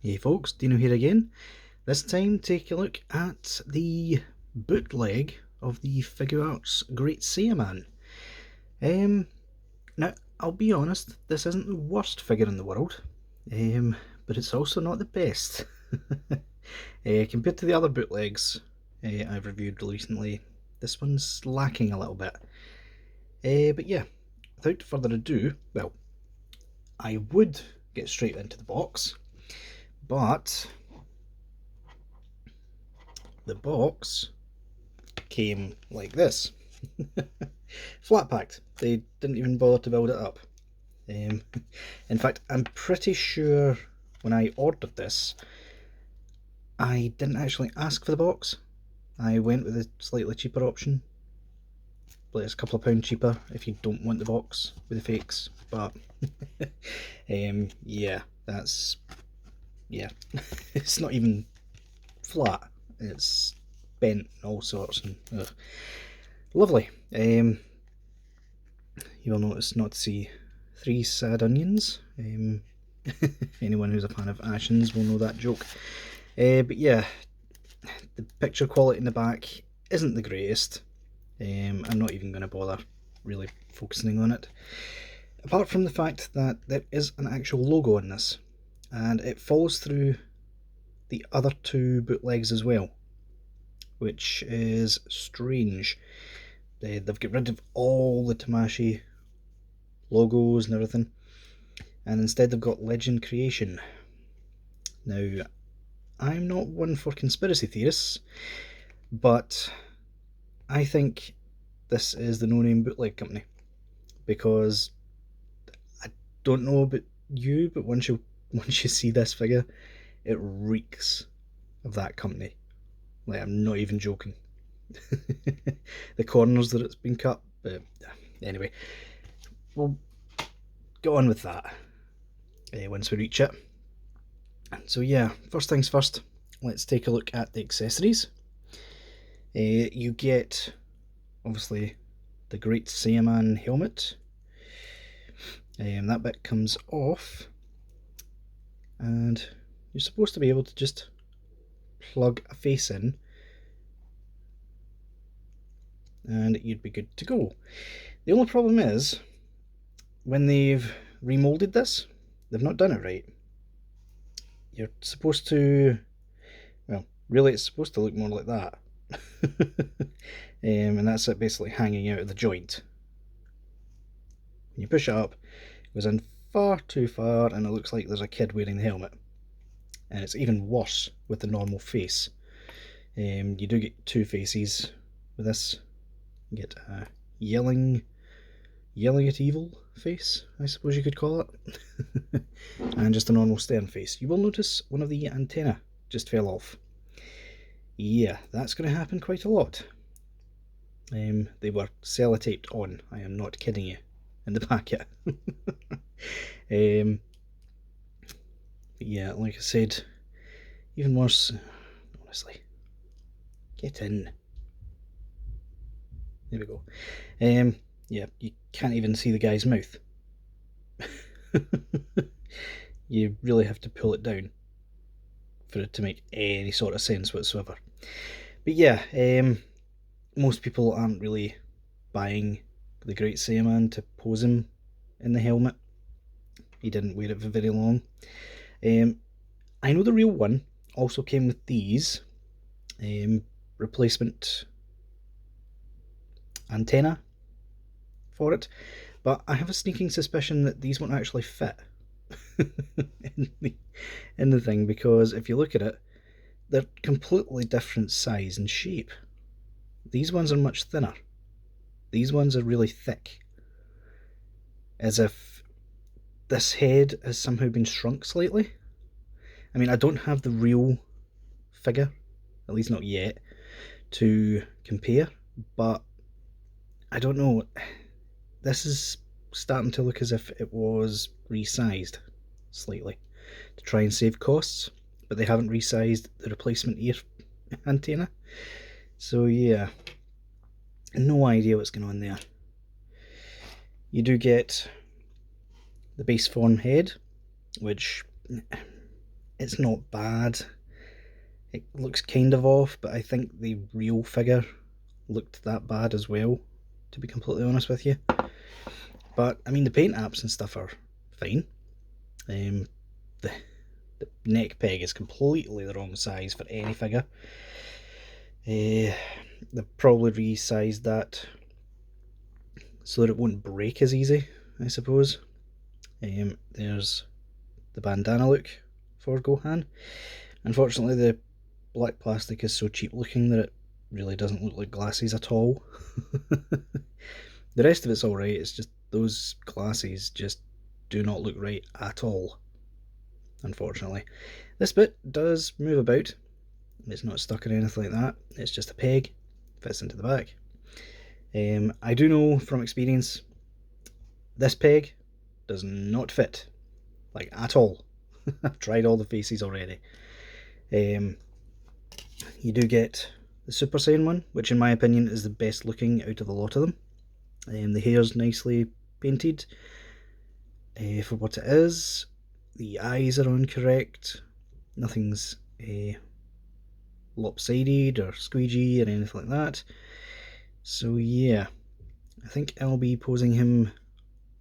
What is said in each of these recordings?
Hey folks, Deano here again. This time take a look at the bootleg of the Figuarts Great Saiyaman. Now, I'll be honest, this isn't the worst figure in the world, but it's also not the best. Compared to the other bootlegs I've reviewed recently, this one's lacking a little bit. But yeah, without further ado, well, I would get straight into the box, but the box came like this. Flat packed. They didn't even bother to build it up. In fact, I'm pretty sure when I ordered this, I didn't actually ask for the box. I went with a slightly cheaper option. But it's a couple of pounds cheaper if you don't want the box with the fakes. But yeah, it's not even flat. It's bent and all sorts, and lovely. You will notice not to see 3 sad onions. Anyone who's a fan of Ashens will know that joke. But yeah, the picture quality in the back isn't the greatest. I'm not even going to bother really focusing on it, apart from the fact that there is an actual logo in this, and it follows through the other 2 bootlegs as well, which is strange. They've got rid of all the Tamashii logos and everything, and instead they've got Legend Creation. Now, I'm not one for conspiracy theorists, but I think this is the no-name bootleg company, because I don't know about you, but once you see this figure, it reeks of that company. Like, I'm not even joking. The corners that it's been cut, but anyway, we'll go on with that once we reach it. So yeah, first things first, let's take a look at the accessories. You get, obviously, the Great Saiyaman helmet. That bit comes off, and you're supposed to be able to just plug a face in and you'd be good to go. The only problem is, when they've remolded this, they've not done it right. You're supposed to, well, really it's supposed to look more like that. And that's it, basically hanging out of the joint. When you push it up, it goes in far too far, and it looks like there's a kid wearing the helmet. And it's even worse with the normal face. You do get 2 faces with this. You get a yelling at evil face, I suppose you could call it, and just a normal stern face. You will notice one of the antennae just fell off. Yeah, that's going to happen quite a lot. They were sellotaped on, I am not kidding you, in the packet. But yeah, like I said, even worse, honestly. Get in. There we go. Yeah, you can't even see the guy's mouth. You really have to pull it down for it to make any sort of sense whatsoever. But yeah, most people aren't really buying the Great Saiyaman to pose him in the helmet. He didn't wear it for very long. I know the real one also came with these replacement antenna for it, but I have a sneaking suspicion that these won't actually fit in the thing, because if you look at it, they're completely different size and shape. These ones are much thinner. These ones are really thick, as if this head has somehow been shrunk slightly. I mean, I don't have the real figure, at least not yet, to compare, but I don't know. This is starting to look as if it was resized slightly to try and save costs, but they haven't resized the replacement ear antenna. So yeah, no idea what's going on there. You do get the base form head, which It's not bad. It looks kind of off, but I think the real figure looked that bad as well, to be completely honest with you. But I mean, the paint apps and stuff are fine. The neck peg is completely the wrong size for any figure. They've probably resized that so that it won't break as easy, I suppose. There's the bandana look for Gohan. Unfortunately, the black plastic is so cheap looking that it really doesn't look like glasses at all. The rest of it's alright, it's just those glasses just do not look right at all, unfortunately. This bit does move about. It's not stuck or anything like that. It's just a peg, fits into the back. I do know from experience, this peg does not fit, like at all. I've tried all the faces already. You do get the Super Saiyan one, which in my opinion is the best looking out of a lot of them. The hair's nicely painted for what it is. The eyes are on correct. Nothing's lopsided or squeegee or anything like that. So yeah, I think I'll be posing him,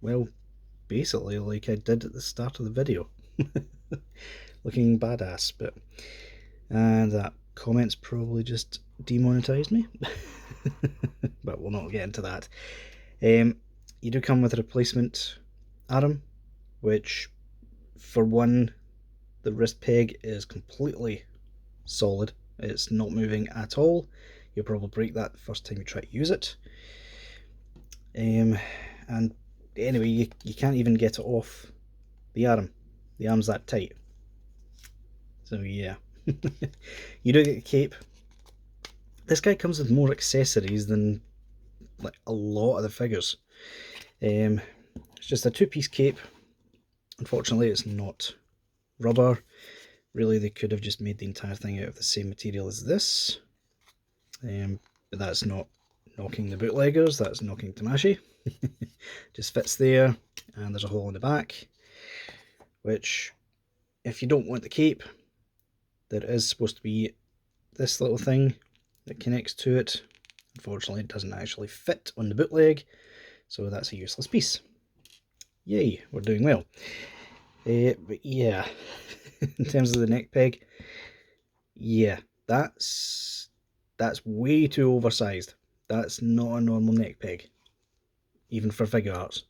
well, basically like I did at the start of the video. Looking badass, but and that comment's probably just demonetized me. But we'll not get into that. You do come with a replacement arm, which for one, the wrist peg is completely solid. It's not moving at all. You'll probably break that the first time you try to use it. And anyway, you can't even get it off the arm. The arm's that tight. So yeah. You do get a cape. This guy comes with more accessories than like a lot of the figures. It's just a two-piece cape. Unfortunately, it's not rubber. Really, they could have just made the entire thing out of the same material as this. But that's not knocking the bootleggers, that's knocking Tamashi. Just fits there, and there's a hole in the back, which, if you don't want the cape, there is supposed to be this little thing that connects to it. Unfortunately, it doesn't actually fit on the bootleg, so that's a useless piece. Yay, we're doing well. But yeah, in terms of the neck peg, yeah, that's way too oversized. That's not a normal neck peg, even for Figuarts.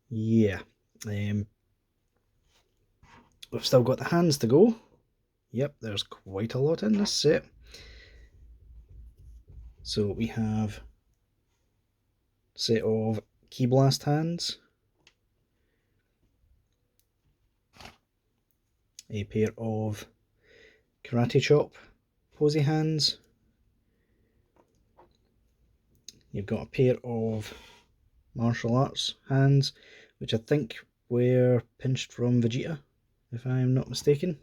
Yeah, we've still got the hands to go. Yep, there's quite a lot in this set. So we have a set of Key Blast hands, a pair of Karate Chop posy hands, you've got a pair of martial arts hands, which I think were pinched from Vegeta, if I'm not mistaken.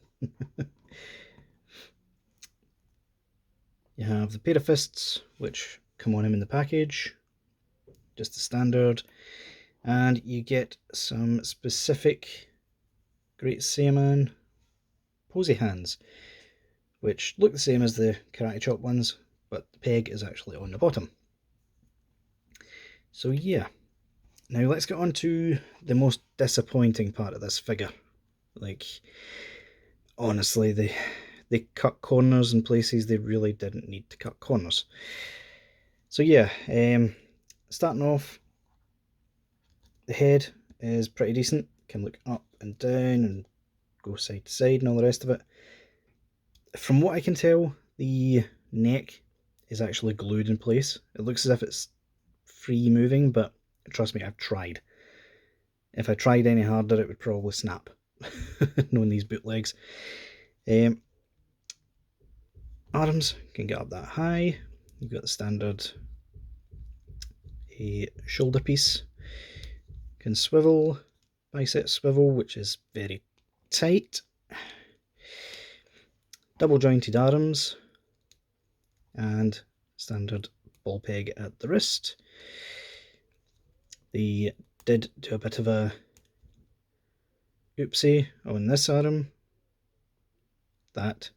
You have the pair of fists, which come on him in the package, just the standard, and you get some specific Great Saiyaman posy hands, which look the same as the Karate Chop ones, but the peg is actually on the bottom. So yeah, now let's get on to the most disappointing part of this figure. Like, honestly, they cut corners in places they really didn't need to cut corners. So yeah, starting off, the head is pretty decent, can look up and down and go side to side and all the rest of it. From what I can tell, the neck is actually glued in place. It looks as if it's free moving, but trust me, I've tried. If I tried any harder, it would probably snap, knowing these bootlegs. Arms can get up that high. You've got the standard shoulder piece, can swivel, bicep swivel, which is very tight. Double jointed arms, and standard ball peg at the wrist. They did do a bit of a oopsie on this arm. That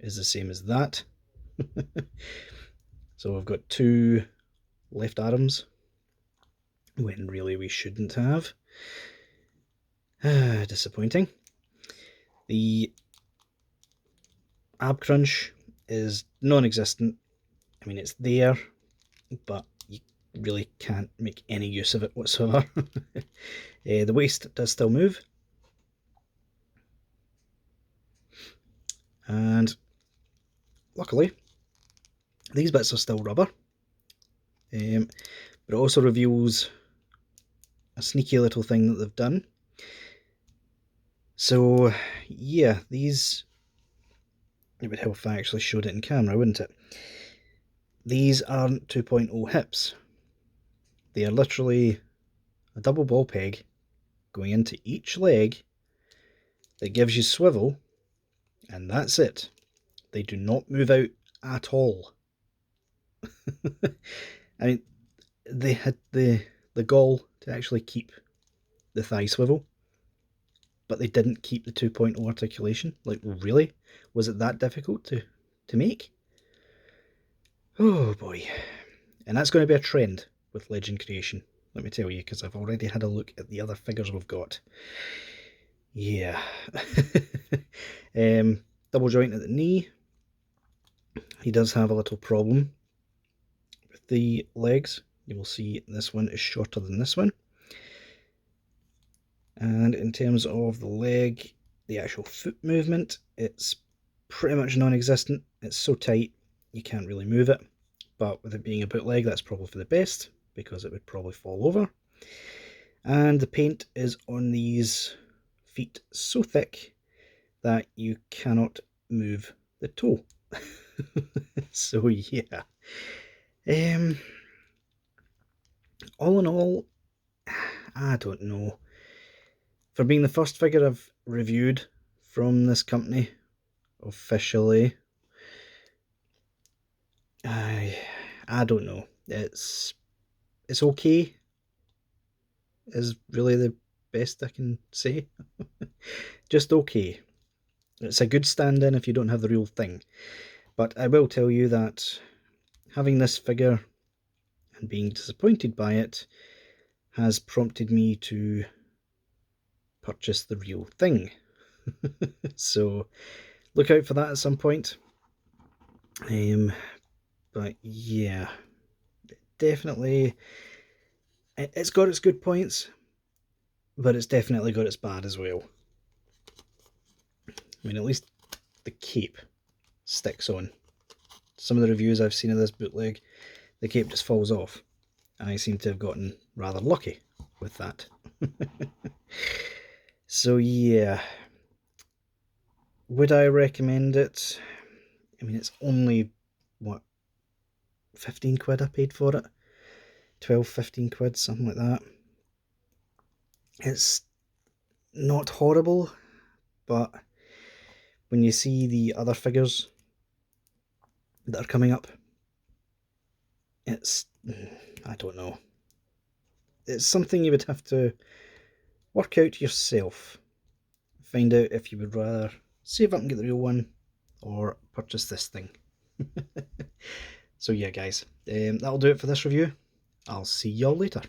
is the same as that. So we've got two left arms when really we shouldn't have. Disappointing. The ab crunch is non-existent. I mean, it's there, but you really can't make any use of it whatsoever. The waist does still move. And luckily, these bits are still rubber. But it also reveals a sneaky little thing that they've done. So yeah, these, it would help if I actually showed it in camera, wouldn't it? These aren't 2.0 hips. They are literally a double ball peg going into each leg that gives you swivel, and that's it. They do not move out at all. I mean, they had the gall to actually keep the thigh swivel, but they didn't keep the 2.0 articulation. Like, really? Was it that difficult to make? Oh boy. And that's going to be a trend with Legend creation, let me tell you, because I've already had a look at the other figures we've got. Yeah. Double joint at the knee. He does have a little problem with the legs. You will see this one is shorter than this one. And in terms of the leg, the actual foot movement, it's pretty much non-existent. It's so tight you can't really move it, but with it being a bootleg, that's probably for the best, because it would probably fall over. And the paint is on these feet so thick that you cannot move the toe. So yeah, all in all, I don't know. For being the first figure I've reviewed from this company officially, I don't know. It's okay, is really the best I can say. Just okay. It's a good stand-in if you don't have the real thing. But I will tell you that having this figure and being disappointed by it has prompted me to purchase the real thing. So look out for that at some point. But yeah, definitely, it's got its good points, but it's definitely got its bad as well. I mean, at least the cape sticks on. Some of the reviews I've seen of this bootleg, the cape just falls off. I seem to have gotten rather lucky with that. So yeah, would I recommend it? I mean, it's only, what, 15 quid I paid for it? 12, 15 quid, something like that. It's not horrible, but when you see the other figures that are coming up, it's, I don't know. It's something you would have to work out yourself. Find out if you would rather save up and get the real one or purchase this thing. So yeah guys, that'll do it for this review. I'll see y'all later.